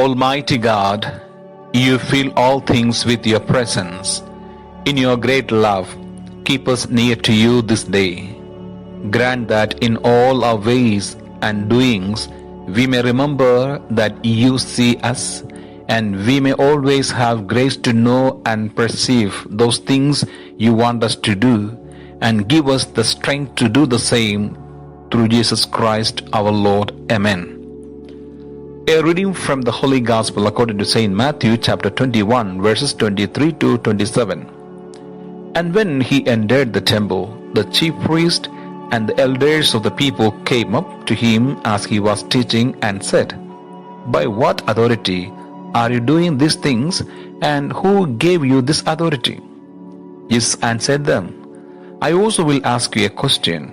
Almighty God, you fill all things with your presence. In your great love, keep us near to you this day. Grant that in all our ways and doings we may remember that you see us, and we may always have grace to know and perceive those things you want us to do, and give us the strength to do the same through Jesus Christ our Lord. Amen. A reading from the Holy Gospel according to St. Matthew chapter 21 verses 23 to 27. And when he entered the temple, the chief priest and the elders of the people came up to him as he was teaching and said, "By what authority are you doing these things, and who gave you this authority?" Jesus answered them, "I also will ask you a question,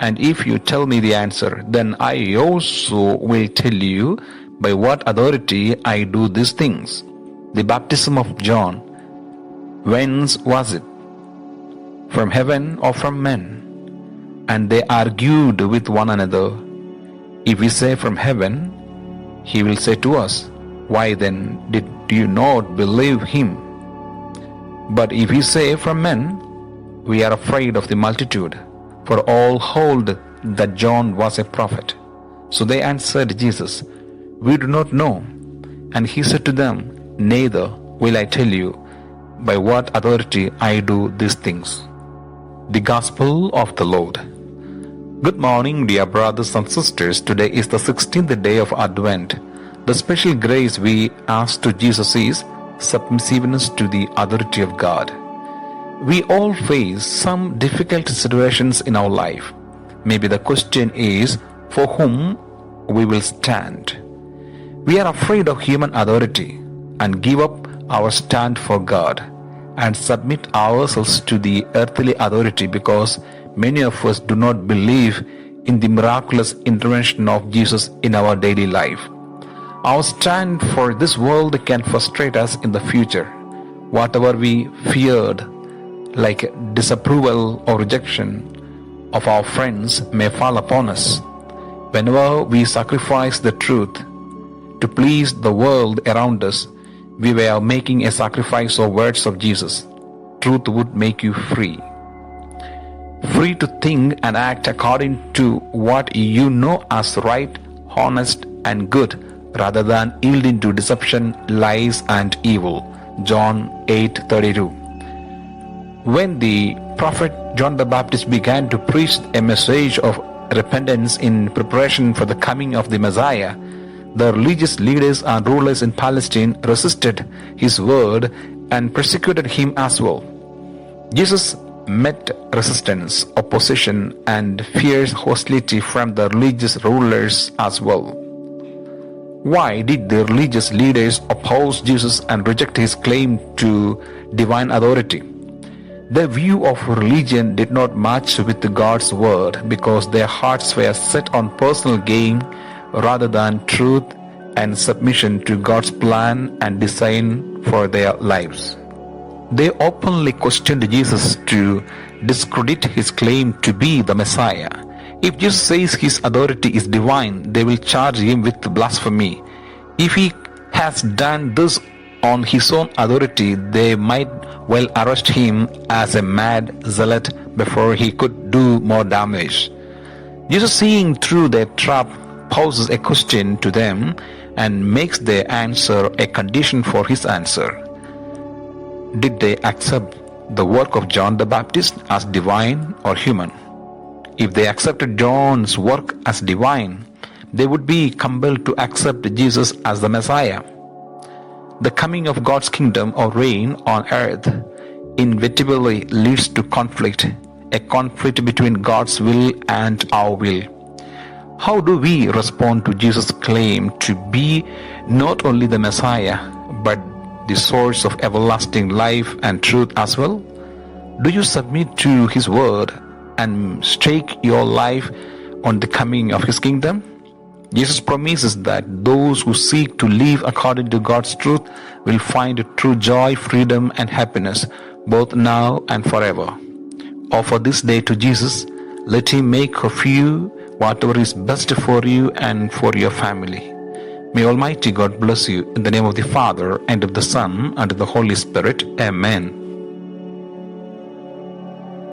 and if you tell me the answer, then I also will tell you by what authority I do these things. The baptism of John, whence was it? From heaven or from men?" And they argued with one another. "If we say from heaven," he will say to us, "Why then did you not believe him? But if we say from men, we are afraid of the multitude, for all hold that John was a prophet." So they answered Jesus, "We do not know." And he said to them, "Neither will I tell you by what authority I do these things." The Gospel of the Lord. Good morning, dear brothers and sisters. Today is the 16th day of Advent. The special grace we ask to Jesus is submissiveness to the authority of God. We all face some difficult situations in our life. Maybe the question is, for whom we will stand? We are afraid of human authority and give up our stand for God and submit ourselves to the earthly authority because many of us do not believe in the miraculous intervention of Jesus in our daily life. Our stand for this world can frustrate us in the future. Whatever we feared, like disapproval or rejection of our friends, may fall upon us. Whenever we sacrifice the truth to please the world around us, we were making a sacrifice of words of Jesus. Truth would make you free. Free to think and act according to what you know as right, honest, and good, rather than yielding to deception, lies, and evil. John 8:32. When the prophet John the Baptist began to preach a message of repentance in preparation for the coming of the Messiah, the religious leaders and rulers in Palestine resisted his word and persecuted him as well. Jesus met resistance, opposition, and fierce hostility from the religious rulers as well. Why did the religious leaders oppose Jesus and reject his claim to divine authority? Their view of religion did not match with God's word because their hearts were set on personal gain rather than truth and submission to God's plan and design for their lives. They openly questioned Jesus to discredit his claim to be the Messiah. If Jesus says his authority is divine, they will charge him with blasphemy. If he has done this on his own authority, they might well arrest him as a mad zealot before he could do more damage. Jesus, seeing through their trap, poses a question to them and makes their answer a condition for his answer. Did they accept the work of John the Baptist as divine or human? If they accepted John's work as divine, they would be compelled to accept Jesus as the Messiah. The coming of God's kingdom or reign on earth inevitably leads to conflict, a conflict between God's will and our will. How do we respond to Jesus' claim to be not only the Messiah, but the source of everlasting life and truth as well? Do you submit to his word and stake your life on the coming of his kingdom? Jesus promises that those who seek to live according to God's truth will find true joy, freedom, and happiness, both now and forever. Offer this day to Jesus. Let him make of you whatever is best for you and for your family. May Almighty God bless you in the name of the Father, and of the Son, and of the Holy Spirit. Amen.